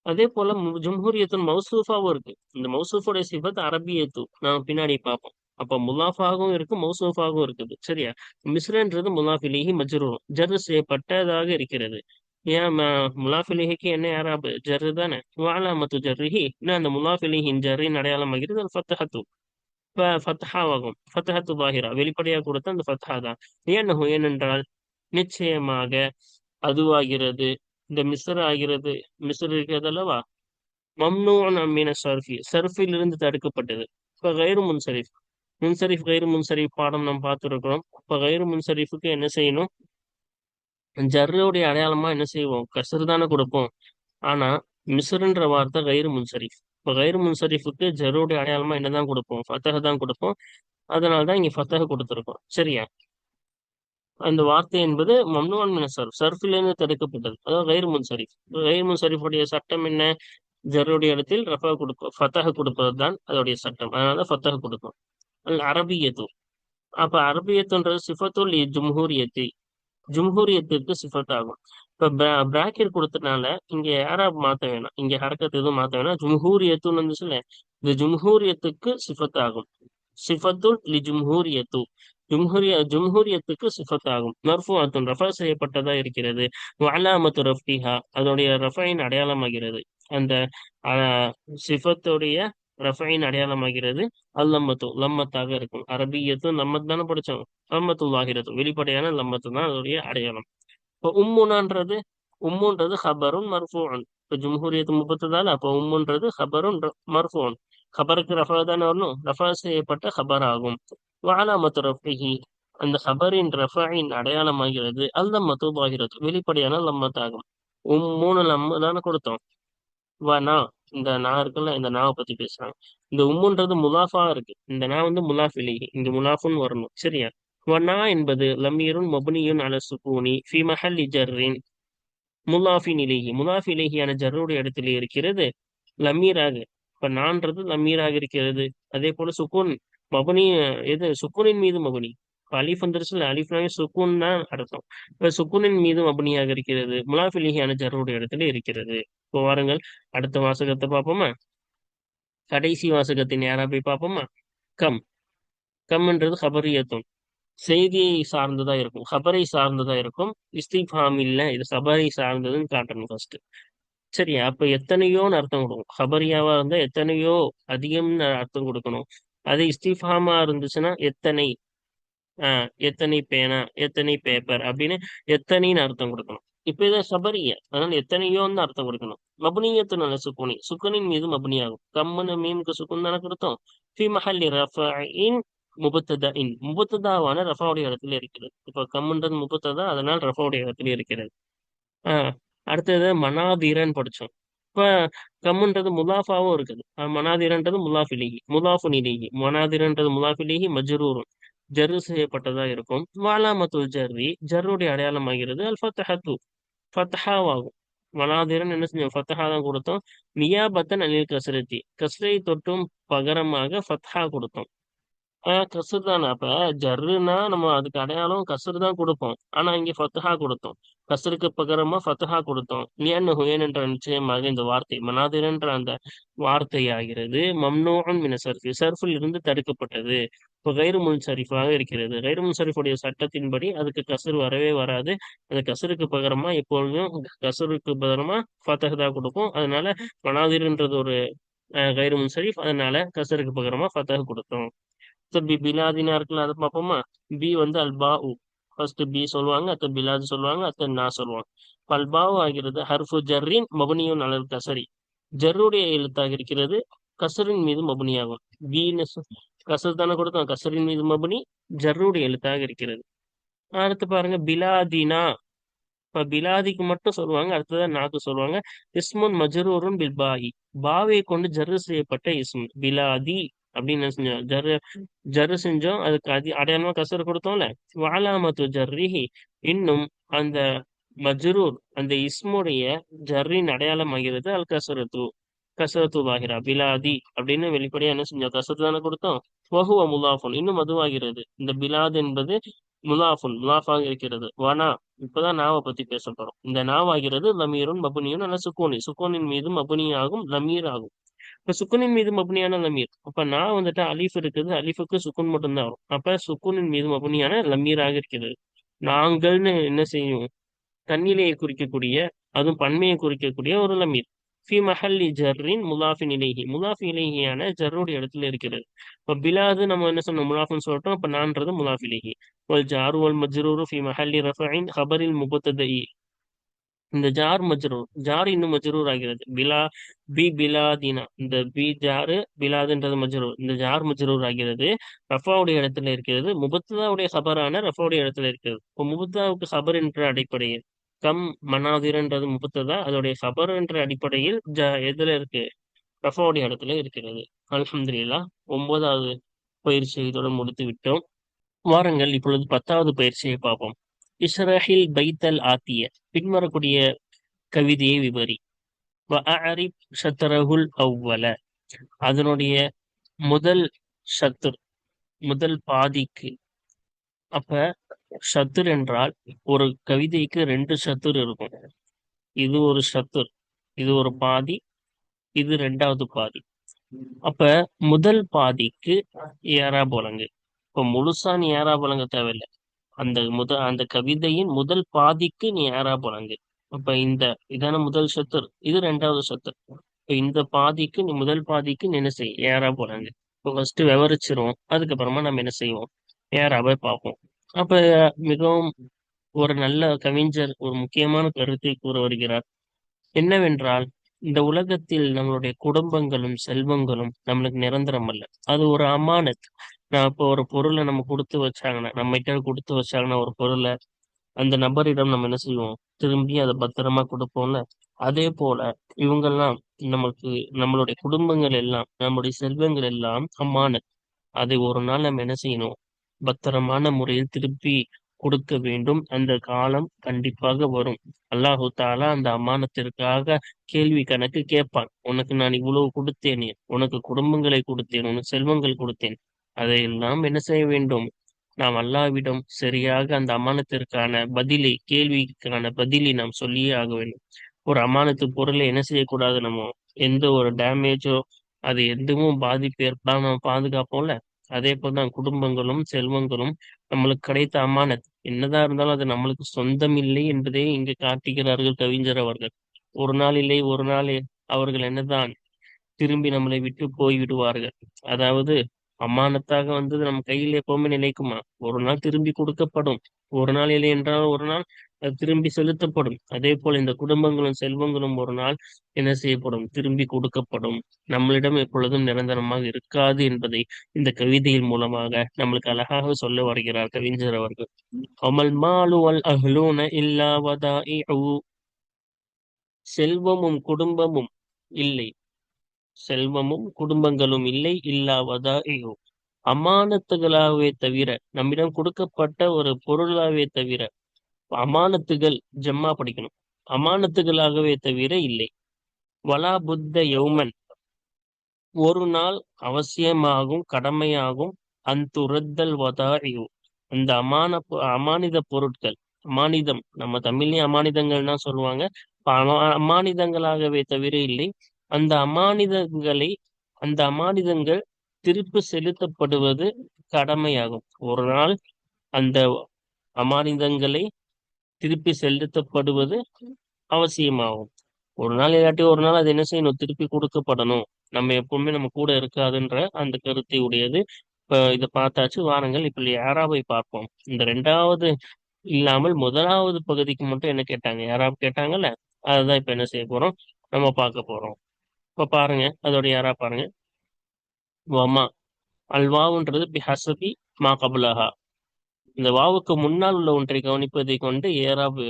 அதே போல ஜும்ஹூரியத்துன் மௌசூஃபாவும் இருக்கு. இந்த மௌசூஃபோடைய சிபத் அரபியத்து நாம பின்னாடி பார்ப்போம். அப்ப முலாஃபாகவும் இருக்கு, மௌசூஃபாகவும் இருக்குது. சரியா? மிஸ்ரன்றது முலாஃபிலிஹி மஜ்ரூர், ஜர் செய்யப்பட்டதாக இருக்கிறது. ஏன் முலாஃபிலிஹிக்கு என்ன யாராபு, ஜர்ரு தானே. வாலாமத்து ஜர்ரிஹி, இன்னும் அந்த முலாஃபிலிஹின் ஜர்ரின் அடையாளமாகிறது அது ஃபத்ஹத்து. இப்ப ஃபத்ஹாவாகும். ஃபத்ஹத்து பாஹிரா, வெளிப்படையாக கொடுத்த அந்த ஃபத்ஹா தான். ஏனென்றால் நிச்சயமாக அதுவாகிறது, இந்த மிஸ்ர் ஆகிறது, மிஸ்ர் இருக்கிறது அல்லவா, மம்னூன் அம்மின சர்ஃபி, சர்ஃபில் இருந்து தடுக்கப்பட்டது. இப்ப கைரு முன்சரிஃப், முன்சரிஃப் கைரு முன்சரிஃப் பாடம் நம்ம பார்த்துருக்கிறோம். இப்ப கைரு முன்சரிஃபுக்கு என்ன செய்யணும், ஜர்ருடைய அடையாளமா என்ன செய்வோம், கசரு தானே கொடுப்போம். ஆனா மிஸ்ருன்ற வார்த்தை கைரு முன்சரிஃப். இப்ப கைரு முன்சரிஃபுக்கு ஜர்ருடைய அடையாளமா என்னதான் கொடுப்போம், ஃபத்தஹ தான் கொடுப்போம். அதனாலதான் இங்க ஃபத்தஹ கொடுத்துருக்கோம். சரியா? அந்த வார்த்தை என்பது மம்னூன் மின சர்ஃப், சர்ஃபிலிருந்து தடுக்கப்பட்டது, அதாவது கைரு முன்சரிஃப். கைரு முன்சரிஃபுடைய சட்டம் என்ன, ஜருடைய இடத்தில் ரஃபா கொடுப்போம், ஃபத்தஹ கொடுப்பது தான் அதோடைய சட்டம். அதனால ஃபத்தஹ கொடுக்கும். அல் அரபியத்து, அப்ப அரபியத்துன்றது சிஃபத்துல் ஜும்ஹூரியத்தி, ஜும்ஹூரியத்திற்கு சிஃபத் ஆகும். இப்ப பிராக்கெட் கொடுத்தனால இங்க யாராப் மாத்த வேணாம், இங்க ஹரக்கத் எதுவும் மாத்த வேணாம். ஜும்ஹூரியத்துன்னு வந்துச்சுல, இந்த ஜும்ஹூரியத்துக்கு சிஃபத் ஆகும். சிஃபத்துல் லி ஜும்ஹூரியத்து, ஜும்ஹூரியத்துக்கு சிஃபத் ஆகும். மர்ஃபூஅத்துன் ரஃபா செய்யப்பட்டதா இருக்கிறது. வஅலாமத்து ரஃபிஹா அதோடைய ரஃபைன் அடையாளமாகிறது. அந்த சிஃபத்துடைய ரஃபைன் அடையாளமாகிறது. அல்லம்மத்து லம்மத்தாக இருக்கும். அரபியத்தும் லம்மத் தானே படிச்சோம். லம்மத்துல்லாஹிரத்து வெளிப்படையான லம்மத்து தான் அதோடைய அடையாளம். இப்போ உம்முனான்றது, உம்முன்றது ஹபருன் மர்ஃபூன். இப்போ ஜும்ஹூரியத்து முப்பத்ததால அப்போ உம்முன்றது ஹபருன் மர்ஃபூன். ஹபருக்கு ரஃபா தானே வரணும், ரஃபா செய்யப்பட்ட ஹபர் ஆகும். வஅலாமத்து ரஃபிஹி அந்த ஹபரின் ரஃபாயின் அடையாளமாகிறது. அல்லம்மத்து லாஹிரத்து வெளிப்படையான லம்மத்தாகும். மூணு லம்ம தானே கொடுத்தோம். நா இந்த நா இருக்குல்ல, இந்த நாவை பத்தி பேசுறாங்க. இந்த உம்முன்றது முலாஃபா இருக்கு. இந்த நா வந்து முலாஃப் இலைஹி, இங்க முலாஃபுன்னு வரணும். சரியா? வனா என்பது லமீருன் மப்னியுன் அல சுக்கூனி ஃபி மஹல்லி ஜர்ரின் முலாஃபின் இலைஹி, முலாஃப் இலைஹியான ஜர்ருடைய இடத்துல இருக்கிறது லமீராக. இப்ப நான்றது லமீராக இருக்கிறது. அதே போல சுக்கூன் மபனி, எது சுக்கூனின் மீது மபனி. இப்ப அலிஃப் வந்துருச்சுல, அலிஃப்னாவே சுக்கூன் தான் அர்த்தம். இப்ப சுக்கூனின் மீது மபனியாக இருக்கிறது, முலாஃப் இலைஹியான ஜர்ருடைய இடத்துல இருக்கிறது. இப்போ வாருங்கள் அடுத்த வாசகத்தை பார்ப்போமா? கடைசி வாசகத்தின் யாரா போய் பார்ப்போமா? கம். கம்ன்றது ஹபரியத்தும், செய்தியை சார்ந்ததா இருக்கும், ஹபரை சார்ந்ததா இருக்கும். இஸ்திஃபாம் இல்ல, இது ஹபரை சார்ந்ததுன்னு காட்டணும் ஃபர்ஸ்ட். சரியா? அப்ப எத்தனையோன்னு அர்த்தம் கொடுக்கும். ஹபரியாவா இருந்தா எத்தனையோ, அதிகம்னு அர்த்தம் கொடுக்கணும். அது இஸ்திஃபாமா இருந்துச்சுன்னா எத்தனை, எத்தனை பேனா, எத்தனை பேப்பர் அப்படின்னு எத்தனைன்னு அர்த்தம் கொடுக்கணும். இப்ப இதை சபரிய, அதனால எத்தனையோன்னு அர்த்தம் கொடுக்கணும். மபுனியத்து நல்ல சுக்குனி, சுக்குனின் மீது மபுனியாகும். கம்மனு மீமுக்கு சுக்குன் தானே கொடுத்தோம். ஃபி மஹல்லி ரஃபஇன் முபத்ததாஇன் முபத்ததாவான ரஃபாவுடைய இடத்துல இருக்கிறது. இப்ப கம்முன்றது முபத்ததா, அதனால ரஃபாவுடைய இடத்துல இருக்கிறது. அடுத்தது மனாதீரன் படிச்சோம். இப்ப கம்முன்றது முலாஃபாவும் இருக்குது. மனாதிரன்றது முலாஃபிலிஹி, முலாஃபுன் இலைஹி. மனாதிரன்றது முலாஃபிலிஹி மஜ்ரூரும், ஜர்ரு செய்யப்பட்டதா இருக்கும். வாலாமத்துல் ஜர்ரி ஜர்ருடைய அடையாளமாகிறது. அல் ஃபத்ஹத்து ஃபத்ஹாவாகும். மனாதிரன் என்ன செஞ்சோம், ஃபத்ஹா தான் கொடுத்தோம். நியாபத்தன் அனில் கஸ்ரத்தி கஸ்ரை தொட்டும் பகரமாக ஃபத்ஹா கொடுத்தோம். கசுர் தானே. அப்ப ஜர்ருனா நம்ம அதுக்கு அடையாளம் கசுர் தான் கொடுப்போம். ஆனா இங்க ஃபத்ஹா கொடுத்தோம். கசருக்கு பகரமா ஃபத்ஹா கொடுத்தோம். ஏனென்ற நிச்சயமாக இந்த வார்த்தை மனாதிர் என்ற அந்த வார்த்தை ஆகிறது மம்னூஅன் மின சர்ஃபி, சர்ஃபில் இருந்து தடுக்கப்பட்டது. இப்போ கைரு முன்சரிஃபாக இருக்கிறது. கைரு முன்சரிஃபுடைய சட்டத்தின்படி அதுக்கு கசுர் வரவே வராது. அந்த கசருக்கு பகரமா எப்பொழுதும் கசருக்கு பகரமா ஃபத்ஹா தான் கொடுப்போம். அதனால மனாதிர்ன்றது ஒரு கைரு முன்சரிஃப், அதனால கசருக்கு பகரமா ஃபத்ஹா கொடுத்தோம். பி பிலாதினா இருக்குல்ல, அதை பார்ப்போமா? பி வந்து அல்பாஉ, ஃபர்ஸ்ட் பி சொல்லுவாங்க, அத்த பிலாது சொல்லுவாங்க, அத்த நா சொல்லுவாங்க. அல்பாவு ஆகிறது ஹர்ஃபு ஜர்ரின் மபனியுன் அலல் கசரி, ஜர்ருடைய எழுத்தாக இருக்கிறது, கசரின் மீது மபனியாகும். பீன்னு கசர் தானே கொடுத்தோம், கசரின் மீது மபனி, ஜர்ருடைய எழுத்தாக இருக்கிறது. அடுத்து பாருங்க பிலாதினா. இப்ப பிலாதிக்கு மட்டும் சொல்லுவாங்க, அடுத்ததான் நாக்கு சொல்லுவாங்க. இஸ்முன் மஜ்ரூருன் பில் பாஇ, பாவை கொண்டு ஜர்ரு செய்யப்பட்ட இஸ்ம் பிலாதி அப்படின்னு செஞ்சோம். ஜர்ரு செஞ்சோம், அதுக்கு அடையாளமா கசர் கொடுத்தோம்ல. வாலாமத்து ஜர்ரிஹி இன்னும் அந்த மஜ்ரூர் அந்த இஸ்முடைய ஜர்ரின் அடையாளமாகிறது அல் கசரத்து, கசரத்து வாகிரா பிலாதி அப்படின்னு வெளிப்படையா என்ன செஞ்சோம், கசரத்து தானே கொடுத்தோம். வஹுவ முலாஃபுன் இன்னும் அதுவாகிறது. இந்த பிலாத் என்பது முலாஃபுன் முலாஃபாக இருக்கிறது. வனா இப்பதான் நாவை பத்தி பேச போறோம். இந்த நாவாகிறது லமீருன் மபுனியும் அல்ல சுக்கூனி, சுக்கூனின் மீது மபுனியாகும், லமீர் ஆகும். இப்ப சுக்குனின் மீது மபுனியான லமீர். அப்ப நான் வந்துட்டு அலிஃப் இருக்குது, அலிஃபுக்கு சுக்குன் மட்டும்தான் வரும். அப்ப சுக்குனின் மீது மபுனியான லமீராக இருக்கிறது. நாங்கள்னு என்ன செய்யும், தன்னிலையை குறிக்கக்கூடிய, அதுவும் பன்மையை குறிக்கக்கூடிய ஒரு லமீர். ஃபி மஹல்லி ஜர்ரின் முலாஃபின் இலைஹி, முலாஃபி இலைஹியான ஜர்ருடைய இடத்துல இருக்கிறது. இப்ப பிலாது நம்ம என்ன சொன்னோம், முலாஃபின்னு சொல்லிட்டோம். அப்ப நான்றது முலாஃப் இலைஹி. வல் ஜாரு வல் மஜ்ரூரு ஃபி மஹல்லி ரஃபஇன் ஹபரில் முபத்ததஇ, இந்த ஜார் மஜ்ரூர், ஜார் இன்னும் மஜ்ரூர் ஆகிறது. பிலாதினா, இந்த பி ஜாரு, பிலாதுன்றது மஜ்ரூர், இந்த ஜார் மஜ்ரூர் ஆகிறது. ரஃபாவுடைய இடத்துல இருக்கிறது. முபத்ததாவுடைய ஹபரான ரஃபாவுடைய இடத்துல இருக்கிறது. இப்போ முபத்ததாவுக்கு ஹபர் என்ற அடிப்படையில் கம் மனாதிரன்றது முபத்ததா, அதோடைய ஹபர் என்ற அடிப்படையில் எதுல இருக்கு, ரஃபாவுடைய இடத்துல இருக்கிறது. அல்ஹம்துலில்லாஹ் 9வது பயிற்சியை இதோட முடித்து விட்டோம். வாருங்கள் இப்பொழுது 10வது பயிற்சியை பார்ப்போம். இஸ்ரஹில் பைத்தல் ஆத்திய, பின்வரக்கூடிய கவிதையை விவரி. வஅரிப் ஷத்ரஹுல் அவ்வல, அதனுடைய முதல் ஷத்ர், முதல் பாதிக்கு அப்ப ஷத்துர் என்றால் ஒரு கவிதைக்கு ரெண்டு ஷத்துர் இருக்கும். இது ஒரு ஷத்துர், இது ஒரு பாதி, இது ரெண்டாவது பாதி. அப்ப முதல் பாதிக்கு ஏறா போலங்க. இப்ப முழுசா நீ ஏறா போலங்க தேவையில்லை. அந்த கவிதையின் முதல் பாதிக்கு நீ ஏறா போலங்க. அப்ப இதான முதல் சத்துர், இது ரெண்டாவது சத்துர். இப்ப இந்த பாதிக்கு நீ முதல் பாதிக்கு நீ என்ன செய் ஏறா போலங்க. இப்போ ஃபர்ஸ்ட் விவரிச்சிரும், அதுக்கப்புறமா நம்ம என்ன செய்வோம், ஏறாவை பார்ப்போம். அப்ப மிகவும் ஒரு நல்ல கவிஞர் ஒரு முக்கியமான கருத்தை கூற வருகிறார். என்னவென்றால், இந்த உலகத்தில் நம்மளுடைய குடும்பங்களும் செல்வங்களும் நம்மளுக்கு நிரந்தரம் அல்ல. அது ஒரு அமானத். நான் இப்போ ஒரு பொருளை நம்ம கொடுத்து வச்சாங்கன்னா, நம்மகிட்ட கொடுத்து வச்சாங்கன்னா ஒரு பொருளை, அந்த நபரிடம் நம்ம என்ன செய்வோம், திரும்பி அதை பத்திரமா கொடுப்போம்ல. அதே போல இவங்கெல்லாம் நமக்கு, நம்மளுடைய குடும்பங்கள் எல்லாம், நம்மளுடைய செல்வங்கள் எல்லாம் அம்மானத். அதை ஒரு நாள் நம்ம என்ன செய்யணும், பத்திரமான முறையில் திருப்பி கொடுக்க வேண்டும். அந்த காலம் கண்டிப்பாக வரும். அல்லாஹு தாலா அந்த அமானத்திற்காக கேள்வி கணக்கு கேட்பான். உனக்கு நான் இவ்வளவு கொடுத்தேனே, உனக்கு குடும்பங்களை கொடுத்தேன், உனக்கு செல்வங்கள் கொடுத்தேன், அதையெல்லாம் என்ன செய்ய வேண்டும், நாம் அல்லாஹ்விடம் சரியாக அந்த அமானத்திற்கான பதிலை, கேள்விக்கான பதிலை நாம் சொல்லியே ஆக வேண்டும். ஒரு அமானத்து பொருளை என்ன செய்யக்கூடாது, நம்ம எந்த ஒரு டேமேஜோ, அது எதுவும் பாதிப்பு ஏற்படாம நம்ம பாதுகாப்போம்ல. அதே போலதான் குடும்பங்களும் செல்வங்களும் நம்மளுக்கு கிடைத்த அமானத். என்னதான் இருந்தாலும் அது நம்மளுக்கு சொந்தம் இல்லை என்பதை இங்கு காட்டுகிறார்கள் கவிஞர் அவர்கள். ஒரு நாள் இல்லை ஒரு நாள் அவர்கள் என்னதான் திரும்பி நம்மளை விட்டு போய் விடுவார்கள். அதாவது அம்மானத்தாக வந்தது நம்ம கையில் எப்பவுமே நிலைக்குமா? ஒரு நாள் திரும்பி கொடுக்கப்படும். ஒரு நாள் இல்லை என்றால் ஒரு நாள் அது திரும்பி செலுத்தப்படும். அதே போல இந்த குடும்பங்களும் செல்வங்களும் ஒரு நாள் என்ன செய்யப்படும், திரும்பி கொடுக்கப்படும். நம்மளிடம் எப்பொழுதும் நிரந்தரமாக இருக்காது என்பதை இந்த கவிதையின் மூலமாக நம்மளுக்கு அழகாக சொல்ல வருகிறார் கவிஞர் அவர்கள். அமல் மாலு வல் அஹ்லூன இல்லா வதாஇஉ. செல்வமும் குடும்பமும் இல்லை, செல்வமும் குடும்பங்களும் இல்லை, இல்லாவதாயோ அமானத்துகளாகவே தவிர, நம்மிடம் கொடுக்கப்பட்ட ஒரு பொருளாகவே தவிர. அமானத்துகள் ஜம்மா படிக்கணும். அமானத்துகளாகவே தவிர இல்லை. வலா புத்த யௌமன், ஒரு நாள் அவசியமாகும், கடமையாகும். அந்துரத்தல் வதாயு, அந்த அமானித பொருட்கள், அமானிதம் நம்ம தமிழ்லயும் அமானிதங்கள் தான் சொல்லுவாங்க. அமானிதங்களாகவே தவிர இல்லை. அந்த அமானிதங்களை, அந்த அமானிதங்கள் திருப்பி செலுத்தப்படுவது கடமையாகும். ஒரு நாள் அந்த அமானிதங்களை திருப்பி செலுத்தப்படுவது அவசியமாகும். ஒரு நாள் இல்லாட்டி ஒரு நாள் அது என்ன செய்யணும், திருப்பி கொடுக்கப்படணும். நம்ம எப்பவுமே நம்ம கூட இருக்காதுன்ற அந்த கருத்தை உடையது. இப்ப இதை பார்த்தாச்சு, வாருங்கள் இப்ப யாராவை பார்ப்போம். இந்த ரெண்டாவது இல்லாமல் முதலாவது பகுதிக்கு மட்டும் என்ன கேட்டாங்க, யாராவது கேட்டாங்கல்ல, அதுதான் இப்ப என்ன செய்ய போறோம், நம்ம பார்க்க போறோம். இப்ப பாருங்க, அதோட யாரா பாருங்க. வமா, அல்வாவுன்றது பிஹசபி மா கபுலஹா. இந்த வாவுக்கு முன்னால் உள்ள ஒன்றை கவனிப்பதை கொண்டு ஏராபு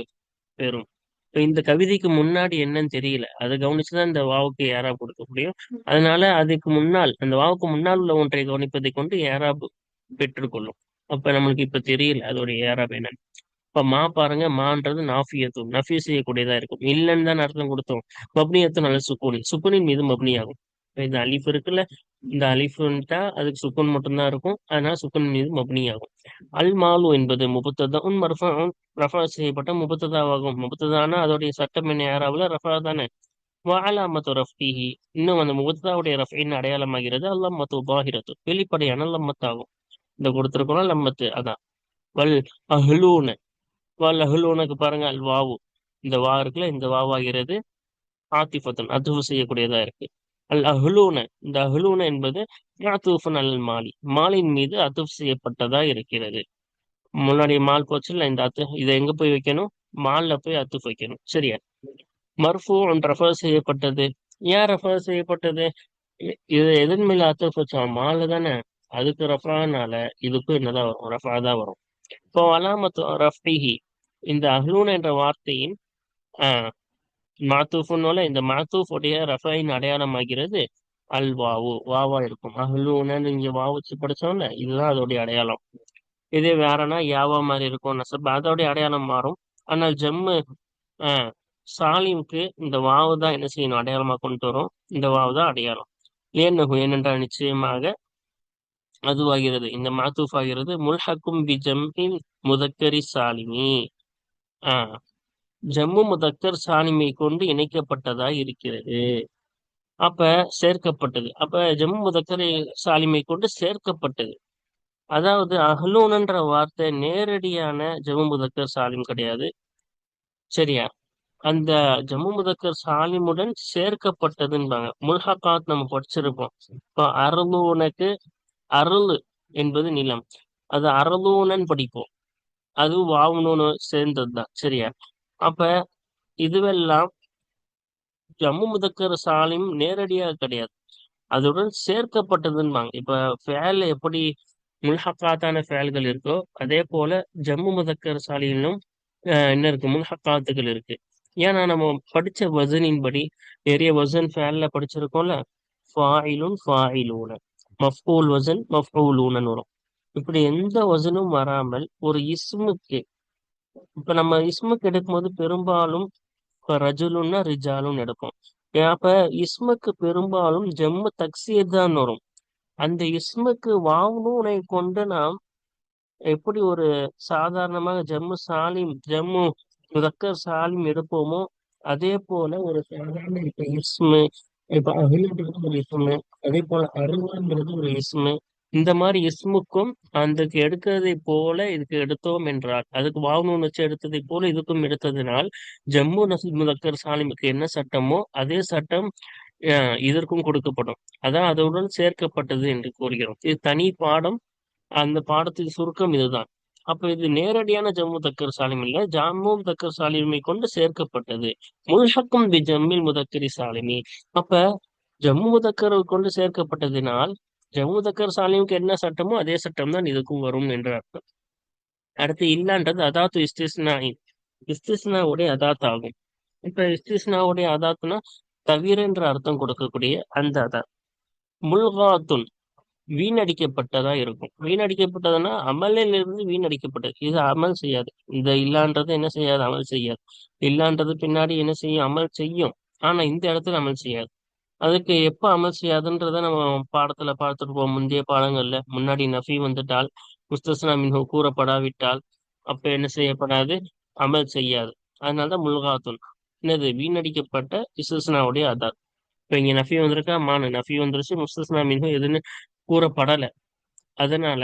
பெறும். இப்ப இந்த கவிதைக்கு முன்னாடி என்னன்னு தெரியல, அதை கவனிச்சுதான் இந்த வாவுக்கு ஏராப் கொடுக்க முடியும். அதனால அதுக்கு முன்னால், அந்த வாவுக்கு முன்னால் உள்ள ஒன்றை கவனிப்பதை கொண்டு ஏராப் பெற்றுக்கொள்ளும். அப்ப நம்மளுக்கு இப்ப தெரியல அதோட ஏராப் என்னன்னு. இப்ப மா பாருங்க, மான்றது நாஃபியத்தும், நஃபி செய்யக்கூடியதா இருக்கும். இல்லைன்னு தான் அர்த்தம் கொடுத்தோம். மப்னியத்தும் நல்ல சுக்கூனி, சுக்குனின் மீது மப்னி ஆகும். இப்ப இந்த அலிஃப் இருக்குல்ல, இந்த அலிஃப்ன்ட்டா அதுக்கு சுக்குன் மட்டும்தான் இருக்கும். அதனால சுக்குன் மீது மப்னி ஆகும். அல் மாலு என்பது முபத்ததா மர்ஃபூன், ரஃபா செய்யப்பட்ட முபத்ததாவாகும். முபத்ததானா அதோடைய சட்டம் என்ன, யாராவில் ரஃபா தானே. வஅலாமத்து ரஃபிஹி, இன்னும் அந்த முபத்ததாவுடைய ரஃபின் அடையாளமாகிறது அல்லம்மத்து பாஹிரத்து, வெளிப்படையான லம்மத்தாகும். இந்த கொடுத்திருக்கோம் லம்மத்து, அதான். வல் அஹ்லூன, வல் அஹ்லூனுக்கு பாருங்க அல் வாவு, இந்த வா இருக்குல்ல, இந்த வாவாகிறது ஆத்திஃபத்துன், அதுவு செய்யக்கூடியதா இருக்கு. அல் அஹ்லூன, இந்த அஹ்லூன என்பது மாத்தூஃபுன் அல் மாலி, மாலின் மீது அதுஃப் செய்யப்பட்டதா இருக்கிறது. முன்னாடி மால் போச்சுல்ல, இந்த அத்து இதை எங்க போய் வைக்கணும், மால்ல போய் அத்துஃப் வைக்கணும். சரியா? மர்ஃபூ ரஃபா செய்யப்பட்டது. ஏன் ரஃபா செய்யப்பட்டது? இது எதன் மேல அத்துஃப் வச்சோம், மால்ல தானே. அதுக்கு ரஃபானால இதுக்கும் என்னதான் வரும், ரஃபா தான் வரும். இப்போ அலாமத்து ரஃபிஹி, இந்த அஹ்லூன் என்ற வார்த்தையின் ஆஹ் மாத்தூஃபுன்னால இந்த மாத்தூஃப் உடைய ரஃபாயின் அடையாளமாகிறது அல் வாவு, வாவா இருக்கும். அஹ்லூன்னு இங்க வாவு வச்சு படிச்சோம்ல, இதுதான் அதோடைய அடையாளம். இதே வேறனா யாவா மாதிரி இருக்கும் நசப், அதோடைய அடையாளம் மாறும். ஆனால் ஜம்மு ஆஹ் சாலிம்க்கு இந்த வாவு தான் என்ன செய்யணும், அடையாளமா கொண்டு வரும். இந்த வாவு தான் அடையாளம். ஏன்னென்றால் நிச்சயமாக அதுவாகிறது. இந்த மாத்தூஃப் ஆகிறது முல்ஹக்கும் பி ஜம்இல் முதக்கரி சாலிமி. ஆ ஜம்மு முதக்கர் சாலிமை கொண்டு இணைக்கப்பட்டதாய் இருக்கிறது. அப்ப சேர்க்கப்பட்டது. அப்ப ஜம்மு முதக்கர் சாலிமை கொண்டு சேர்க்கப்பட்டது. அதாவது அஹ்லூன்ன்ற வார்த்தை நேரடியான ஜம்மு முதக்கர் சாலிம் கிடையாது. சரியா? அந்த ஜம்மு முதக்கர் சாலிமுடன் சேர்க்கப்பட்டதுன்பாங்க. முல்ஹகாத் நம்ம படிச்சிருப்போம். இப்போ அருளூனுக்கு அருள் என்பது நிலம். அது அரலூனன் படிப்போம். அது வாவுனு சேர்ந்ததுதான். சரியா? அப்ப இதுவெல்லாம் ஜம்மு முதக்கர் சாலிம் நேரடியாக கிடையாது. அதுடன் சேர்க்கப்பட்டதுன்பாங்க. இப்ப ஃபேல் எப்படி முல்ஹக்காத்தான ஃபேல்கள் இருக்கோ அதே போல ஜம்மு முதக்கர் சாலியிலும் என்ன இருக்கு, முல்ஹக்காத்துகள் இருக்கு. ஏன்னா நம்ம படிச்ச வசனின் படி நிறைய வசன் ஃபேல்ல படிச்சிருக்கோம்ல. ஃபாயிலுன் ஃபாயிலூன, மஃபூல் வசன் மஃபூலூனன் வரும். இப்படி எந்த வசனும் வராமல் ஒரு இஸ்முக்கு, இப்ப நம்ம இஸ்முக்கு எடுக்கும்போது பெரும்பாலும் இப்ப ரஜுலுன்னா ரிஜாலுன்னு எடுப்போம். அப்ப இஸ்முக்கு பெரும்பாலும் ஜம்மு தக்சீர் தான் வரும். அந்த இஸ்முக்கு வாவ்னூனை கொண்டு நாம் எப்படி ஒரு சாதாரணமாக ஜம்மு சாலிம் ஜம்மு முதக்கர் சாலிம் எடுப்போமோ அதே போல ஒரு சாதாரண இப்ப இஸ்மு, இப்ப அகிலன்றது ஒரு இஸ்மு, அதே போல அருள்ன்றது ஒரு இஸ்மு. இந்த மாதிரி இஸ்முக்கும் அதுக்கு எடுக்கிறதை போல இதுக்கு எடுத்தோம் என்றால், அதுக்கு வாவ்னூன் வச்சு எடுத்ததை போல இதுக்கும் எடுத்ததினால் ஜம்மு முதக்கர் சாலிமுக்கு என்ன சட்டமோ அதே சட்டம் இதற்கும் கொடுக்கப்படும். அதான் அதனுடன் சேர்க்கப்பட்டது என்று கூறுகிறோம். இது தனி பாடம். அந்த பாடத்துக்கு சுருக்கம் இதுதான். அப்ப இது நேரடியான ஜம்மு தக்கர் சாலிம் இல்ல, ஜம்மு தக்கர் சாலிமை கொண்டு சேர்க்கப்பட்டது. முல்ஹக்கும் பி ஜம்மில் முதக்கரி சாலிமி. அப்ப ஜம்மு முதக்கரை கொண்டு சேர்க்கப்பட்டதினால் ஜம்மு தக்கர் சாலிமுக்கு என்ன சட்டமோ அதே சட்டம் தான் இதுக்கும் வரும் என்ற அர்த்தம். அடுத்து இல்லான்றது அதாத்து இஸ்திஸ்னா. இஸ்திஸ்னாவுடைய அதாத் ஆகும். இப்ப இஸ்திஸ்னாவுடைய அதாத்துனா தவிர என்ற அர்த்தம் கொடுக்கக்கூடிய அந்த அதாத். முல்காத்துன் வீணடிக்கப்பட்டதா இருக்கும். வீணடிக்கப்பட்டதுன்னா அமலில் இருந்து வீணடிக்கப்பட்டது. இது அமல் செய்யாது. இந்த இல்லான்றது என்ன செய்யாது, அமல் செய்யாது. இல்லான்றது பின்னாடி என்ன செய்யும், அமல் செய்யும். ஆனா இந்த இடத்துல அமல் செய்யாது. அதுக்கு எப்ப அமல் செய்யாதுன்றத நம்ம பாடத்துல பார்த்துருப்போம். முந்தைய பாடங்கள்ல முன்னாடி நஃபி வந்துட்டால், முஸ்தஸ்னா மின்ஹு கூறப்படாவிட்டால் அப்ப என்ன செய்யப்படாது, அமல் செய்யாது. அதனாலதான் முல்காத்துன் என்னது, வீணடிக்கப்பட்ட இஸ்திஸ்னாவுடைய அதாத். இப்ப இங்க நஃபி வந்திருக்கா, நஃபி வந்துருச்சு, முஸ்தஸ்னா மின்ஹு எதுன்னு கூறப்படல. அதனால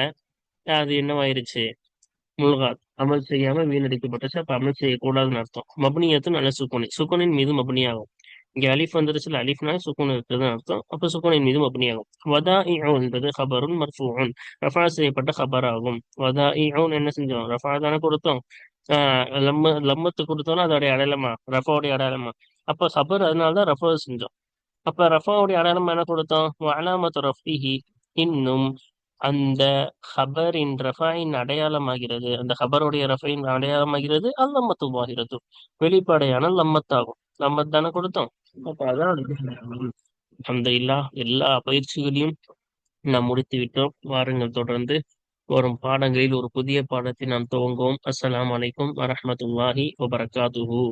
அது என்னவாயிருச்சு, முல்காத் அமல் செய்யாம வீணடிக்கப்பட்டுச்சு. அப்ப அமல் செய்யக்கூடாதுன்னு அர்த்தம். மப்னியத்து நல்ல சுக்குனி, சுக்குனின் மீது மப்னியாகும். இங்க அலிஃப் வந்துருச்சுல, அலிஃப்னா சுக்குன் இருக்குதுன்னு அர்த்தம். அப்ப சுக்குனின் மீது மப்னியாகும். வதாஇஉ என்பது ஹபருன் மர்ஃபூஉன், ரஃபா செய்யப்பட்ட ஹபர் ஆகும். வதாஇஉன் என்ன செஞ்சோம், ரஃபா தானே கொடுத்தோம். லம்மத்து கொடுத்தோம்னா அதோடைய அடையாளமா, ரஃபாவுடைய அடையாளமா. அப்ப ஹபர், அதனாலதான் ரஃபா செஞ்சோம். அப்ப ரஃபாவுடைய அடையாளம் என்ன கொடுத்தோம், அலாமத்து ரஃபிஹி, இன்னும் அந்த ஹபரின் ரஃபாயின் அடையாளமாகிறது, அந்த ஹபருடைய ரஃபையின் அடையாளமாகிறது அல்லம்மத்துவாகிறது, வெளிப்படையான லம்மத்தாகும். லம்மத் தானே கொடுத்தோம். அப்ப அதான் அந்த எல்லா பயிற்சிகளையும் நாம் முடித்து விட்டோம். வாருங்கள் தொடர்ந்து வரும் பாடங்களில் ஒரு புதிய பாடத்தை நாம் துவங்குவோம். அஸ்ஸலாமு அலைக்கும் வரஹ்மத்துல்லாஹி வபரகாத்துஹு.